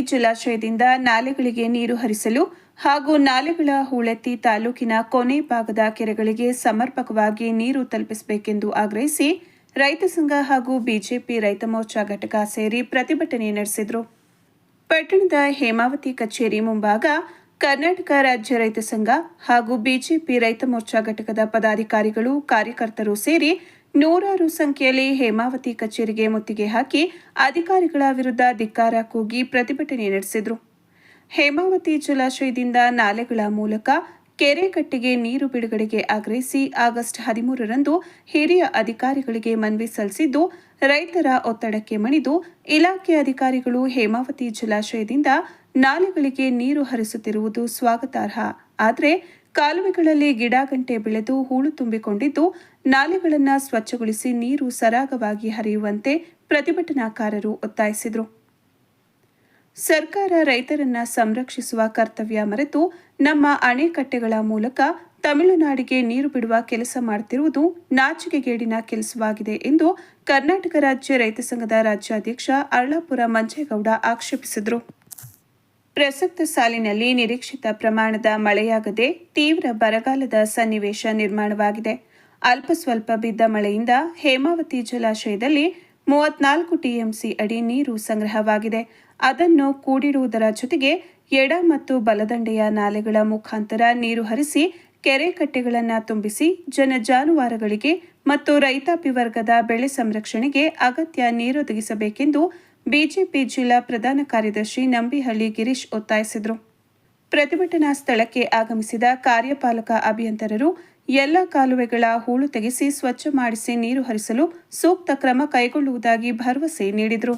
ಜಲಾಶಯದಿಂದ ನಾಲೆಗಳಿಗೆ ನೀರು ಹರಿಸಲು ಹಾಗೂ ನಾಲೆಗಳ ಹೂಳೆತ್ತಿ ತಾಲೂಕಿನ ಕೊನೆ ಭಾಗದ ಕೆರೆಗಳಿಗೆ ಸಮರ್ಪಕವಾಗಿ ನೀರು ತಲುಪಿಸಬೇಕೆಂದು ಆಗ್ರಹಿಸಿ ರೈತ ಸಂಘ ಹಾಗೂ ಬಿಜೆಪಿ ರೈತ ಮೋರ್ಚಾ ಘಟಕ ಸೇರಿ ಪ್ರತಿಭಟನೆ ನಡೆಸಿದರು. ಪಟ್ಟಣದ ಹೇಮಾವತಿ ಕಚೇರಿ ಮುಂಭಾಗ ಕರ್ನಾಟಕ ರಾಜ್ಯ ರೈತ ಸಂಘ ಹಾಗೂ ಬಿಜೆಪಿ ರೈತ ಮೋರ್ಚಾ ಘಟಕದ ಪದಾಧಿಕಾರಿಗಳು ಕಾರ್ಯಕರ್ತರು ಸೇರಿ ನೂರಾರು ಸಂಖ್ಯೆಯಲ್ಲಿ ಹೇಮಾವತಿ ಕಚೇರಿಗೆ ಮುತ್ತಿಗೆ ಹಾಕಿ ಅಧಿಕಾರಿಗಳ ವಿರುದ್ಧ ಧಿಕ್ಕಾರ ಕೂಗಿ ಪ್ರತಿಭಟನೆ ನಡೆಸಿದರು. ಹೇಮಾವತಿ ಜಲಾಶಯದಿಂದ ನಾಲೆಗಳ ಮೂಲಕ ಕೆರೆ ಕಟ್ಟೆಗೆ ನೀರು ಬಿಡುಗಡೆಗೆ ಆಗ್ರಹಿಸಿ ಆಗಸ್ಟ್ 13ರಂದು ಹಿರಿಯ ಅಧಿಕಾರಿಗಳಿಗೆ ಮನವಿ ಸಲ್ಲಿಸಿದ್ದು, ರೈತರ ಒತ್ತಡಕ್ಕೆ ಮಣಿದು ಇಲಾಖೆ ಅಧಿಕಾರಿಗಳು ಹೇಮಾವತಿ ಜಲಾಶಯದಿಂದ ನಾಲೆಗಳಿಗೆ ನೀರು ಹರಿಸುತ್ತಿರುವುದು ಸ್ವಾಗತಾರ್ಹ. ಆದರೆ ಕಾಲುವೆಗಳಲ್ಲಿ ಗಿಡಗಂಟೆ ಬೆಳೆದು ಹೂಳು ತುಂಬಿಕೊಂಡಿದ್ದು, ನಾಲೆಗಳನ್ನು ಸ್ವಚ್ಛಗೊಳಿಸಿ ನೀರು ಸರಾಗವಾಗಿ ಹರಿಯುವಂತೆ ಪ್ರತಿಭಟನಾಕಾರರು ಒತ್ತಾಯಿಸಿದರು. ಸರ್ಕಾರ ರೈತರನ್ನ ಸಂರಕ್ಷಿಸುವ ಕರ್ತವ್ಯ ಮರೆತು ನಮ್ಮ ಅಣೆಕಟ್ಟೆಗಳ ಮೂಲಕ ತಮಿಳುನಾಡಿಗೆ ನೀರು ಬಿಡುವ ಕೆಲಸ ಮಾಡುತ್ತಿರುವುದು ನಾಚಿಕೆಗೇಡಿನ ಕೆಲಸವಾಗಿದೆ ಎಂದು ಕರ್ನಾಟಕ ರಾಜ್ಯ ರೈತ ಸಂಘದ ರಾಜ್ಯಾಧ್ಯಕ್ಷ ಅರ್ಳಾಪುರ ಮಂಜೇಗೌಡ ಆಕ್ಷೇಪಿಸಿದರು. ಪ್ರಸಕ್ತ ಸಾಲಿನಲ್ಲಿ ನಿರೀಕ್ಷಿತ ಪ್ರಮಾಣದ ಮಳೆಯಾಗದೆ ತೀವ್ರ ಬರಗಾಲದ ಸನ್ನಿವೇಶ ನಿರ್ಮಾಣವಾಗಿದೆ. ಅಲ್ಪ ಸ್ವಲ್ಪ ಬಿದ್ದ ಮಳೆಯಿಂದ ಹೇಮಾವತಿ ಜಲಾಶಯದಲ್ಲಿ 34 ಟಿಎಂಸಿ ಅಡಿ ನೀರು ಸಂಗ್ರಹವಾಗಿದೆ. ಅದನ್ನು ಕೂಡಿಡುವುದರ ಜೊತೆಗೆ ಎಡ ಮತ್ತು ಬಲದಂಡೆಯ ನಾಲೆಗಳ ಮುಖಾಂತರ ನೀರು ಹರಿಸಿ ಕೆರೆ ಕಟ್ಟೆಗಳನ್ನು ತುಂಬಿಸಿ ಜನ ಜಾನುವಾರುಗಳಿಗೆ ಮತ್ತು ರೈತಾಪಿ ವರ್ಗದ ಬೆಳೆ ಸಂರಕ್ಷಣೆಗೆ ಅಗತ್ಯ ನೀರೊದಗಿಸಬೇಕೆಂದು ಬಿಜೆಪಿ ಜಿಲ್ಲಾ ಪ್ರಧಾನ ಕಾರ್ಯದರ್ಶಿ ನಂಬಿಹಳ್ಳಿ ಗಿರೀಶ್ ಒತ್ತಾಯಿಸಿದರು. ಪ್ರತಿಭಟನಾ ಸ್ಥಳಕ್ಕೆ ಆಗಮಿಸಿದ ಕಾರ್ಯಪಾಲಕ ಅಭಿಯಂತರರು ಎಲ್ಲ ಕಾಲುವೆಗಳ ಹೂಳು ತೆಗೆಸಿ ಸ್ವಚ್ಛ ಮಾಡಿಸಿ ನೀರು ಹರಿಸಲು ಸೂಕ್ತ ಕ್ರಮ ಕೈಗೊಳ್ಳುವುದಾಗಿ ಭರವಸೆ ನೀಡಿದರು.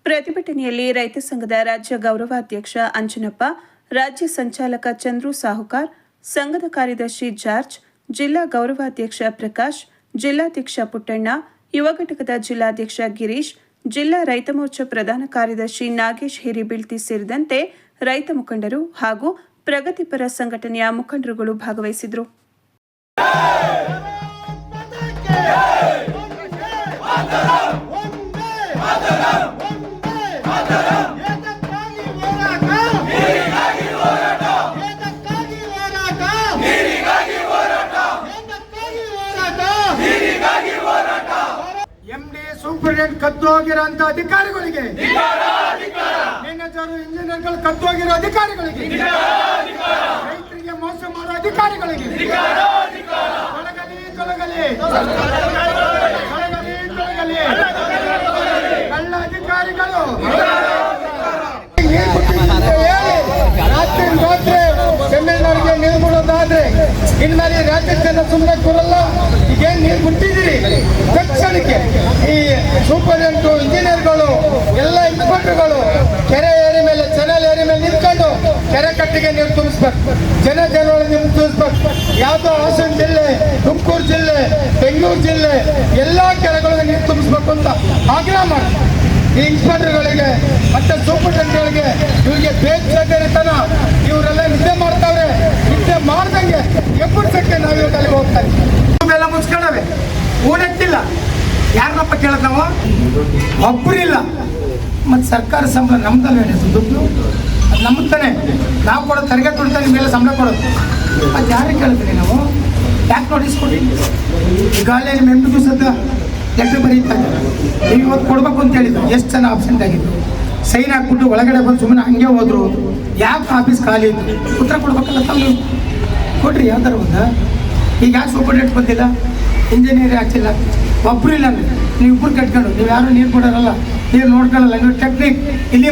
ಪ್ರತಿಭಟನೆಯಲ್ಲಿ ರೈತ ಸಂಘದ ರಾಜ್ಯ ಗೌರವಾಧ್ಯಕ್ಷ ಅಂಜನಪ್ಪ, ರಾಜ್ಯ ಸಂಚಾಲಕ ಚಂದ್ರು ಸಾಹುಕಾರ್, ಸಂಘದ ಕಾರ್ಯದರ್ಶಿ ಜಾರ್ಜ್, ಜಿಲ್ಲಾ ಗೌರವಾಧ್ಯಕ್ಷ ಪ್ರಕಾಶ್, ಜಿಲ್ಲಾಧ್ಯಕ್ಷ ಪುಟ್ಟಣ್ಣ, ಯುವ ಘಟಕದ ಜಿಲ್ಲಾಧ್ಯಕ್ಷ ಗಿರೀಶ್, ಜಿಲ್ಲಾ ರೈತ ಮೋರ್ಚಾ ಪ್ರಧಾನ ಕಾರ್ಯದರ್ಶಿ ನಾಗೇಶ್ ಹಿರಿಬೀಳ್ತಿ ಸೇರಿದಂತೆ ರೈತ ಮುಖಂಡರು ಹಾಗೂ ಪ್ರಗತಿಪರ ಸಂಘಟನೆಯ ಮುಖಂಡರುಗಳು ಭಾಗವಹಿಸಿದರು. ಸೂಪರಿಂಟೆಂಡೆಂಟ್ ಕದ್ದು ಹೋಗಿರೋಂಥ ಅಧಿಕಾರಿಗಳಿಗೆ, ಮ್ಯಾನೇಜರು ಇಂಜಿನಿಯರ್ಗಳು ಕದ್ದು ಹೋಗಿರೋ ಅಧಿಕಾರಿಗಳಿಗೆ, ರೈತರಿಗೆ ಮೋಸ ಮಾಡೋ ಅಧಿಕಾರಿಗಳಿಗೆ ತೊಲಗಲಿ ಕಳ್ಳ ಅಧಿಕಾರಿಗಳು ರಾತ್ರಿ ತಮಿಳುನಾಡಿಗೆ ನೀರು ಬಿಡೋದಾದ್ರೆ ಇನ್ಮೇಲೆ ರಾಜ್ಯಕ್ಕೆ ಜನ ಸುಮ್ಮನೆ ಕೂರಲ್ಲ. ಈಗೇನು ನೀರು ಬಿಟ್ಟಿದ್ದೀರಿ ತಕ್ಷಣಕ್ಕೆ ಈ ಸೂಪರಿಂಟೆಂಡೆಂಟು ಇಂಜಿನಿಯರ್ಗಳು ಎಲ್ಲ ಇನ್ಸ್ಪೆಕ್ಟರ್ಗಳು ಕೆರೆ ಏರಿ ಮೇಲೆ ಚಾನಲ್ ಏರಿ ಮೇಲೆ ನಿಂತ್ಕೊಂಡು ಕೆರೆ ಕಟ್ಟಿಗೆ ನೀರು ತುಂಬಿಸ್ಬೇಕು, ಜನಜನಗಳ ನೀರು ತುಂಬಿಸ್ಬೇಕು. ಯಾವುದೋ ಹಾಸನ ಜಿಲ್ಲೆ, ತುಮಕೂರು ಜಿಲ್ಲೆ, ಬೆಂಗಳೂರು ಜಿಲ್ಲೆ ಎಲ್ಲ ಕೆರೆಗಳಿಗೆ ನೀರು ತುಂಬಿಸ್ಬೇಕು ಅಂತ ಆಗ್ರಹ ಮಾಡಿ ಈ ಇನ್ಸ್ಪೆಕ್ಟರ್ಗಳಿಗೆ ಮತ್ತೆ ಸೂಪರಿಂಟೆಂಡೆಂಟ್ಗಳಿಗೆ ಇವರಿಗೆ ಬೇಜಾರಿತನ, ಇವರೆಲ್ಲ ನಿದ್ದೆ ಮಾಡ್ತಾವ್ರೆ. ನಿದ್ದೆ ಮಾಡ್ದಂಗೆ ಎಬ್ಬರ್ಸಕ್ಕೆ ನಾವು ಇವಾಗ ಅಲ್ಲಿಗೆ ಹೋಗ್ತಾ ಇದ್ದೀವಿ. ಎಲ್ಲ ಮುಚ್ಕೊಂಡವೆ, ಊನೆತ್ತಿಲ್ಲ. ಯಾರನ್ನಪ್ಪ ಕೇಳೋದು ನಾವು? ಒಬ್ಬರಿಲ್ಲ. ಮತ್ತು ಸರ್ಕಾರ ಸಂಬಳ ನಮ್ದಲ್ಲ ದುಡ್ಡು, ಅದು ನಮ್ದು ತಾನೆ. ನಾವು ಕೊಡೋದು ತೆರಿಗೆ ದುಡ್ಡು ನಿಮ್ಮ ಮೇಲೆ ಸಂಬಳ ಕೊಡೋದು. ಅದು ಯಾರಿಗೆ ಕೇಳ್ತೀವಿ ನಾವು? ಯಾಕೆ ನೋಟಿಸ್ ಕೊಡಿ? ಈಗ ಅಲ್ಲೇ ನಿಮ್ಮ ಎಂಟು ದಿವಸದ ಲೆಟ್ರ್ ಬರೀತಾ ಇದ್ದಾರೆ, ನೀವು ಇವತ್ತು ಕೊಡ್ಬೇಕು ಅಂತ ಹೇಳಿದ್ರು. ಎಷ್ಟು ಜನ ಆಬ್ಸೆಂಟ್ ಆಗಿದ್ರು, ಸೈನ್ ಹಾಕ್ಬಿಟ್ಟು ಒಳಗಡೆ ಬಂದು ಸುಮ್ಮನೆ ಹಂಗೆ ಹೋದ್ರು. ಯಾಕೆ ಆಫೀಸ್ ಖಾಲಿ ಇತ್ತು? ಉತ್ತರ ಕೊಡ್ಬೇಕಲ್ಲ ತಾವು, ಕೊಡ್ರಿ ಯಾವ್ದಾರು ಒಂದು. ಈಗ ಯಾಕೆ ಸೂಪರಿಂಟೆಂಡೆಂಟ್ ಬಂದಿಲ್ಲ, ಇಂಜಿನಿಯರ್ ಹಾಕಿಲ್ಲ, ಒಬ್ಬರು ಇಲ್ಲ ಅಂದರೆ ನೀವು ಇಬ್ಬರು ಕಟ್ಕೊಂಡು ನೀವು ಯಾರು ನೀರು ಕೊಡೋರಲ್ಲ, ನೀರು ನೋಡ್ಕೊಳ್ಳಲ್ಲ. ನೀವು ಟೆಕ್ನಿಕ್ ಇಲ್ಲಿ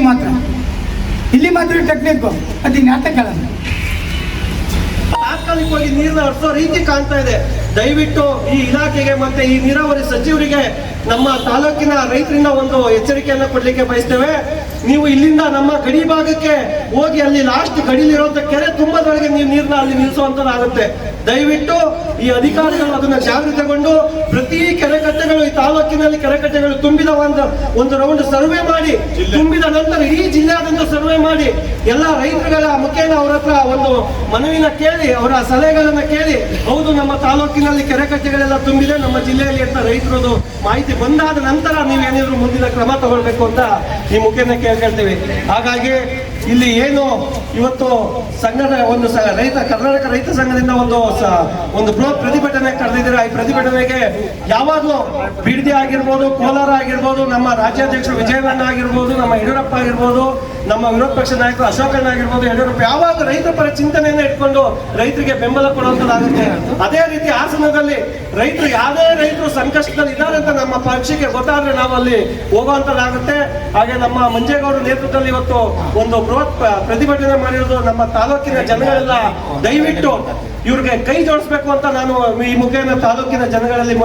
ಮಾತ್ರ ಟೆಕ್ನಿಕ್ಕು, ಅದು ಜ್ಞಾತ ಕೇಳಲ್ಲ. ತಾತ್ಕಾಲಿಕವಾಗಿ ನೀರನ್ನ ಹರಿಸೋ ರೀತಿ ಕಾಣ್ತಾ ಇದೆ. ದಯವಿಟ್ಟು ಈ ಇಲಾಖೆಗೆ ಮತ್ತೆ ಈ ನೀರಾವರಿ ಸಚಿವರಿಗೆ ನಮ್ಮ ತಾಲೂಕಿನ ರೈತರಿಂದ ಒಂದು ಎಚ್ಚರಿಕೆಯನ್ನ ಕೊಡ್ಲಿಕ್ಕೆ ಬಯಸ್ತೇವೆ. ನೀವು ಇಲ್ಲಿಂದ ನಮ್ಮ ಗಡಿ ಭಾಗಕ್ಕೆ ಹೋಗಿ ಅಲ್ಲಿ ಲಾಸ್ಟ್ ಗಡಿಲಿರುವಂತ ಕೆರೆ ತುಂಬದೊಳಗೆ ನೀವು ನೀರನ್ನ ಅಲ್ಲಿ ನಿಲ್ಲಿಸುವಂತದ್ದಾಗುತ್ತೆ. ದಯವಿಟ್ಟು ಈ ಅಧಿಕಾರಿಗಳು ಅದನ್ನ ಜಾಗೃತಗೊಂಡು ಪ್ರತಿ ಕೆರೆಕಟ್ಟೆಗಳು ಈ ತಾಲೂಕಿನಲ್ಲಿ ಕೆರೆಕಟ್ಟೆಗಳು ತುಂಬಿದ ಒಂದು ರೌಂಡ್ ಸರ್ವೆ ಮಾಡಿ, ತುಂಬಿದ ನಂತರ ಇಡೀ ಜಿಲ್ಲೆಯಾದ್ಯಂತ ಸರ್ವೆ ಮಾಡಿ ಎಲ್ಲ ರೈತರುಗಳ ಮುಖೇನ ಅವರ ಹತ್ರ ಒಂದು ಮನವಿನ ಕೇಳಿ, ಅವರ ಸಲಹೆಗಳನ್ನ ಕೇಳಿ, ಹೌದು ನಮ್ಮ ತಾಲೂಕಿನಲ್ಲಿ ಕೆರೆಕಟ್ಟೆಗಳೆಲ್ಲ ತುಂಬಿದೆ ನಮ್ಮ ಜಿಲ್ಲೆಯಲ್ಲಿ ಅಂತ ರೈತರದು ಮಾಹಿತಿ ಬಂದಾದ ನಂತರ ನೀವೇನಿದ್ರು ಮುಂದಿನ ಕ್ರಮ ತಗೊಳ್ಬೇಕು ಅಂತ ಈ ಮುಖೇನ ಕೇಳ್ಕೊಳ್ತೀವಿ. ಹಾಗಾಗಿ ಇಲ್ಲಿ ಏನು ಇವತ್ತು ಸಂಘದ ಒಂದು ರೈತ ಕರ್ನಾಟಕ ರೈತ ಸಂಘದಿಂದ ಒಂದು ಬೃಹತ್ ಪ್ರತಿಭಟನೆ ಕರೆದಿದ್ದೀರಾ. ಈ ಪ್ರತಿಭಟನೆಗೆ ಯಾವಾಗಲೂ ಬಿಡದಿ ಆಗಿರ್ಬೋದು, ಕೋಲಾರ ಆಗಿರ್ಬೋದು, ನಮ್ಮ ರಾಜ್ಯಾಧ್ಯಕ್ಷರು ವಿಜಯಣ್ಣ ಆಗಿರ್ಬೋದು, ನಮ್ಮ ಯಡಿಯೂರಪ್ಪ ಆಗಿರ್ಬೋದು, ನಮ್ಮ ವಿರೋಧ ಪಕ್ಷ ನಾಯಕರು ಅಶೋಕಣ್ಣ ಆಗಿರ್ಬೋದು, ಯಡಿಯೂರಪ್ಪ ಯಾವಾಗ ರೈತರ ಪರ ಚಿಂತನೆಯನ್ನು ಇಟ್ಕೊಂಡು ರೈತರಿಗೆ ಬೆಂಬಲ ಕೊಡುವಂತದ್ದಾಗುತ್ತೆ. ಅದೇ ರೀತಿ ಹಾಸನದಲ್ಲಿ ಯಾವುದೇ ರೈತರು ಸಂಕಷ್ಟದಲ್ಲಿ ಇದ್ದಾರೆ ಅಂತ ನಮ್ಮ ಪಕ್ಷಕ್ಕೆ ಗೊತ್ತಾದ್ರೆ ನಾವು ಅಲ್ಲಿ ಹೋಗುವಂತದ್ದಾಗುತ್ತೆ. ಹಾಗೆ ನಮ್ಮ ಮಂಜೇಗೌಡರ ನೇತೃತ್ವದಲ್ಲಿ ಇವತ್ತು ಒಂದು ಬೃಹತ್ ಪ್ರತಿಭಟನೆ ಮಾಡಿರೋದು ನಮ್ಮ ತಾಲೂಕಿನ ಜನಗಳೆಲ್ಲ ದಯವಿಟ್ಟು ಇವ್ರಿಗೆ ಕೈ ಜೋಡಿಸ್ಬೇಕು ಅಂತ ನಾನು ಈ ಮುಖೇನ ತಾಲೂಕಿನ ಜನಗಳಲ್ಲಿ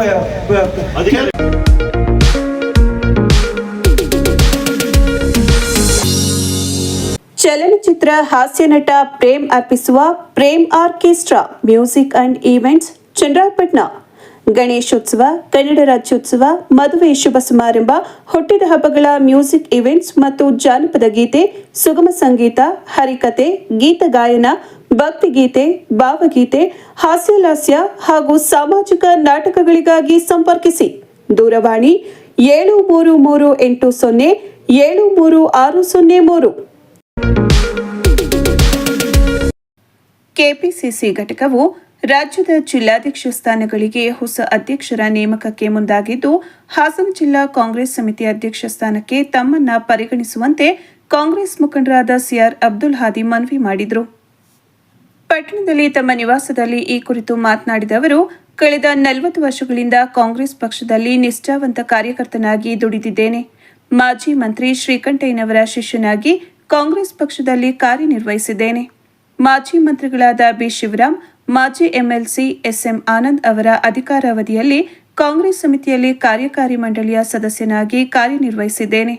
ಚಲನಚಿತ್ರ ಹಾಸ್ಯ ನಟ ಪ್ರೇಮ್ ಅರ್ಪಿಸುವ Prem orchestra music and events Channarayapatna. Ganeshotsava, Kannada Rajyotsava, ಮದುವೆ ಶುಭ ಸಮಾರಂಭ, ಹುಟ್ಟಿದ ಹಬ್ಬಗಳ ಮ್ಯೂಸಿಕ್ ಈವೆಂಟ್ಸ್ ಮತ್ತು ಜಾನಪದ ಗೀತೆ, ಸುಗಮ ಸಂಗೀತ, ಹರಿಕತೆ, ಗೀತ ಗಾಯನ, ಭಕ್ತಿಗೀತೆ, ಭಾವಗೀತೆ, ಹಾಸ್ಯಲಾಸ್ಯ ಹಾಗೂ ಸಾಮಾಜಿಕ ನಾಟಕಗಳಿಗಾಗಿ ಸಂಪರ್ಕಿಸಿ. ದೂರವಾಣಿ 7338073603. ಕೆಪಿಸಿಸಿ ಘಟಕವು ರಾಜ್ಯದ ಜಿಲ್ಲಾಧ್ಯಕ್ಷ ಸ್ಥಾನಗಳಿಗೆ ಹೊಸ ಅಧ್ಯಕ್ಷರ ನೇಮಕಕ್ಕೆ ಮುಂದಾಗಿದ್ದು, ಹಾಸನ ಜಿಲ್ಲಾ ಕಾಂಗ್ರೆಸ್ ಸಮಿತಿ ಅಧ್ಯಕ್ಷ ಸ್ಥಾನಕ್ಕೆ ತಮ್ಮನ್ನ ಪರಿಗಣಿಸುವಂತೆ ಕಾಂಗ್ರೆಸ್ ಮುಖಂಡರಾದ ಸಿಆರ್ ಅಬ್ದುಲ್ ಹಾದಿ ಮನವಿ ಮಾಡಿದರು. ಪಟ್ಟಣದಲ್ಲಿ ತಮ್ಮ ನಿವಾಸದಲ್ಲಿ ಈ ಕುರಿತು ಮಾತನಾಡಿದ ಅವರು, ಕಳೆದ 40 ವರ್ಷಗಳಿಂದ ಕಾಂಗ್ರೆಸ್ ಪಕ್ಷದಲ್ಲಿ ನಿಷ್ಠಾವಂತ ಕಾರ್ಯಕರ್ತನಾಗಿ ದುಡಿದಿದ್ದೇನೆ. ಮಾಜಿ ಮಂತ್ರಿ ಶ್ರೀಕಂಠಯ್ಯನವರ ಶಿಷ್ಯನಾಗಿ ಕಾಂಗ್ರೆಸ್ ಪಕ್ಷದಲ್ಲಿ ಕಾರ್ಯನಿರ್ವಹಿಸಿದ್ದೇನೆ. ಮಾಜಿ ಮಂತ್ರಿಗಳಾದ ಬಿ ಶಿವರಾಮ್, ಮಾಜಿ ಎಂಎಲ್ಸಿ ಎಸ್ಎಂ ಆನಂದ್ ಅವರ ಅಧಿಕಾರಾವಧಿಯಲ್ಲಿ ಕಾಂಗ್ರೆಸ್ ಸಮಿತಿಯಲ್ಲಿ ಕಾರ್ಯಕಾರಿ ಮಂಡಳಿಯ ಸದಸ್ಯನಾಗಿ ಕಾರ್ಯನಿರ್ವಹಿಸಿದ್ದೇನೆ.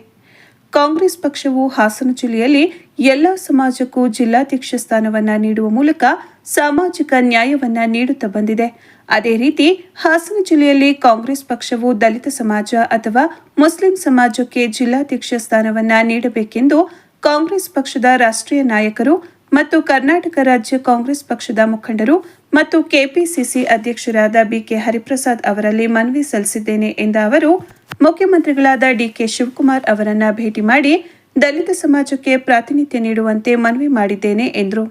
ಕಾಂಗ್ರೆಸ್ ಪಕ್ಷವು ಹಾಸನ ಜಿಲ್ಲೆಯಲ್ಲಿ ಎಲ್ಲ ಸಮಾಜಕ್ಕೂ ಜಿಲ್ಲಾಧ್ಯಕ್ಷ ಸ್ಥಾನವನ್ನ ನೀಡುವ ಮೂಲಕ ಸಾಮಾಜಿಕ ನ್ಯಾಯವನ್ನ ನೀಡುತ್ತಾ ಬಂದಿದೆ. ಅದೇ ರೀತಿ ಹಾಸನ ಜಿಲ್ಲೆಯಲ್ಲಿ ಕಾಂಗ್ರೆಸ್ ಪಕ್ಷವು ದಲಿತ ಸಮಾಜ ಅಥವಾ ಮುಸ್ಲಿಂ ಸಮಾಜಕ್ಕೆ ಜಿಲ್ಲಾಧ್ಯಕ್ಷ ಸ್ಥಾನವನ್ನ ನೀಡಬೇಕೆಂದು ಕಾಂಗ್ರೆಸ್ ಪಕ್ಷದ ರಾಷ್ಟ್ರೀಯ ನಾಯಕರು ಮತ್ತು ಕರ್ನಾಟಕ ರಾಜ್ಯ ಕಾಂಗ್ರೆಸ್ ಪಕ್ಷದ ಮುಖಂಡರು ಮತ್ತು ಕೆಪಿಸಿಸಿ ಅಧ್ಯಕ್ಷರಾದ ಬಿಕೆ ಹರಿಪ್ರಸಾದ್ ಅವರಲ್ಲಿ ಮನವಿ ಸಲ್ಲಿಸಿದ್ದೇನೆ ಎಂದ ಅವರು, ಮುಖ್ಯಮಂತ್ರಿಗಳಾದ ಡಿಕೆ ಶಿವಕುಮಾರ್ ಅವರನ್ನ ಭೇಟಿ ಮಾಡಿ ದಲಿತ ಸಮಾಜಕ್ಕೆ ಪ್ರಾತಿನಿಧ್ಯ ನೀಡುವಂತೆ ಮನವಿ ಮಾಡಿದ್ದೇನೆ ಎಂದರು.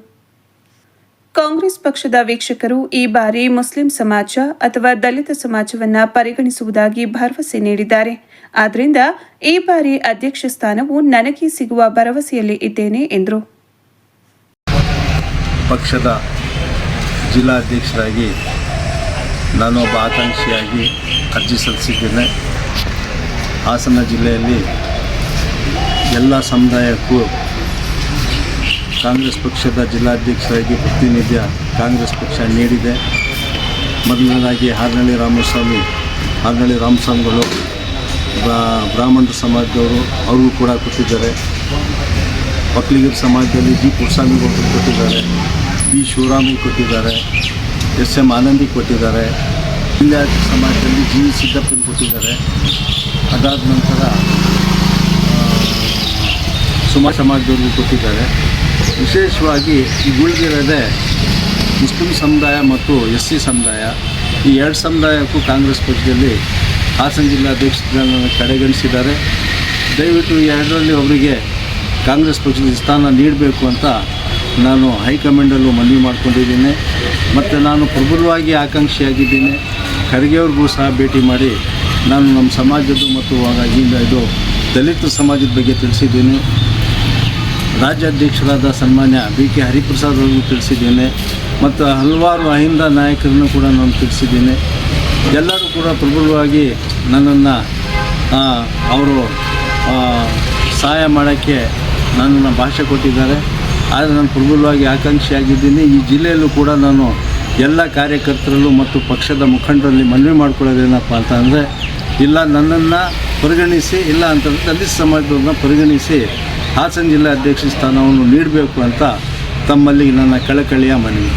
ಕಾಂಗ್ರೆಸ್ ಪಕ್ಷದ ವೀಕ್ಷಕರು ಈ ಬಾರಿ ಮುಸ್ಲಿಂ ಸಮಾಜ ಅಥವಾ ದಲಿತ ಸಮಾಜವನ್ನ ಪರಿಗಣಿಸುವುದಾಗಿ ಭರವಸೆ ನೀಡಿದ್ದಾರೆ. ಆದ್ದರಿಂದ ಈ ಬಾರಿ ಅಧ್ಯಕ್ಷ ಸ್ಥಾನವು ನನಗೆ ಸಿಗುವ ಭರವಸೆಯಲ್ಲಿ ಇದ್ದೇನೆ ಎಂದರು. ಪಕ್ಷದ ಜಿಲ್ಲಾಧ್ಯಕ್ಷರಾಗಿ ನಾನು ಒಬ್ಬ ಆಕಾಂಕ್ಷಿಯಾಗಿ ಅರ್ಜಿ ಸಲ್ಲಿಸಿದ್ದೇನೆ. ಹಾಸನ ಜಿಲ್ಲೆಯಲ್ಲಿ ಎಲ್ಲ ಸಮುದಾಯಕ್ಕೂ ಕಾಂಗ್ರೆಸ್ ಪಕ್ಷದ ಜಿಲ್ಲಾಧ್ಯಕ್ಷರಾಗಿ ಪ್ರಾತಿನಿಧ್ಯ ಕಾಂಗ್ರೆಸ್ ಪಕ್ಷ ನೀಡಿದೆ. ಮೊದಲನೇದಾಗಿ ಹಾರ್ನಳ್ಳಿ ರಾಮಸ್ವಾಮಿಗಳು ಬ್ರಾಹ್ಮಣರ ಸಮಾಜದವರು ಅವ್ರಿಗೂ ಕೂಡ ಕೊಟ್ಟಿದ್ದಾರೆ. ಒಕ್ಕಲಿಗರ ಸಮಾಜದಲ್ಲಿ ಜಿ ಪುಟ್ಟಸ್ವಾಮಿಗಳು ಕೊಟ್ಟಿದ್ದಾರೆ, ಬಿ ಶಿವರಾಮಿಗೆ ಕೊಟ್ಟಿದ್ದಾರೆ, ಎಸ್ ಎಂ ಆನಂದಿಗೆ ಕೊಟ್ಟಿದ್ದಾರೆ. ಲಿಂಗಾಯತ ಸಮಾಜದಲ್ಲಿ ಜಿ ಸಿದ್ದಪ್ಪನ ಕೊಟ್ಟಿದ್ದಾರೆ. ಅದಾದ ನಂತರ ಸಮಾಜದವ್ರಿಗೂ ಕೊಟ್ಟಿದ್ದಾರೆ. ವಿಶೇಷವಾಗಿ ಈ ಉಳಿದಿರೋದೇ ಮುಸ್ಲಿಂ ಸಮುದಾಯ ಮತ್ತು ಎಸ್ ಸಿ ಸಮುದಾಯ. ಈ 2 ಸಮುದಾಯಕ್ಕೂ ಕಾಂಗ್ರೆಸ್ ಪಕ್ಷದಲ್ಲಿ ಹಾಸನ ಜಿಲ್ಲಾಧ್ಯಕ್ಷರನ್ನು ಕಡೆಗಣಿಸಿದ್ದಾರೆ. ದಯವಿಟ್ಟು ಈ 2ರಲ್ಲಿ ಒಬ್ಬರಿಗೆ ಕಾಂಗ್ರೆಸ್ ಪಕ್ಷದ ಸ್ಥಾನ ನೀಡಬೇಕು ಅಂತ ನಾನು ಹೈಕಮಾಂಡಲ್ಲೂ ಮನವಿ ಮಾಡ್ಕೊಂಡಿದ್ದೀನಿ. ಮತ್ತು ನಾನು ಪ್ರಬಲವಾಗಿ ಆಕಾಂಕ್ಷಿಯಾಗಿದ್ದೀನಿ. ಖರ್ಗೆಯವ್ರಿಗೂ ಸಹ ಭೇಟಿ ಮಾಡಿ ನಾನು ನಮ್ಮ ಸಮಾಜದ್ದು ಮತ್ತು ಇದು ದಲಿತ ಸಮಾಜದ ಬಗ್ಗೆ ತಿಳಿಸಿದ್ದೀನಿ. ರಾಜ್ಯಾಧ್ಯಕ್ಷರಾದ ಸನ್ಮಾನ್ಯ ಬಿ ಕೆ ಹರಿಪ್ರಸಾದ್ ಅವ್ರಿಗೂ ತಿಳಿಸಿದ್ದೇನೆ ಮತ್ತು ಹಲವಾರು ಅಹಿಂದ ನಾಯಕರನ್ನು ಕೂಡ ನಾನು ತಿಳಿಸಿದ್ದೇನೆ. ಎಲ್ಲರೂ ಕೂಡ ಪ್ರಬಲವಾಗಿ ನನ್ನನ್ನು ಅವರು ಸಹಾಯ ಮಾಡೋಕ್ಕೆ ನನ್ನನ್ನು ಭಾಷೆ ಕೊಟ್ಟಿದ್ದಾರೆ. ಆದರೆ ನಾನು ಪ್ರಬಲವಾಗಿ ಆಕಾಂಕ್ಷಿಯಾಗಿದ್ದೀನಿ. ಈ ಜಿಲ್ಲೆಯಲ್ಲೂ ಕೂಡ ನಾನು ಎಲ್ಲ ಕಾರ್ಯಕರ್ತರಲ್ಲೂ ಮತ್ತು ಪಕ್ಷದ ಮುಖಂಡರಲ್ಲಿ ಮನವಿ ಮಾಡ್ಕೊಳ್ಳೋದೇನಪ್ಪ ಅಂತ ಅಂದರೆ, ಇಲ್ಲ ನನ್ನನ್ನು ಪರಿಗಣಿಸಿ, ಇಲ್ಲ ಅಂತಂದರೆ ದಲಿತ ಸಮಾಜದವ್ರನ್ನ ಪರಿಗಣಿಸಿ ಹಾಸನ ಜಿಲ್ಲಾ ಅಧ್ಯಕ್ಷ ಸ್ಥಾನವನ್ನು ನೀಡಬೇಕು ಅಂತ ತಮ್ಮಲ್ಲಿ ನನ್ನ ಕಳಕಳಿಯ ಮನವಿ.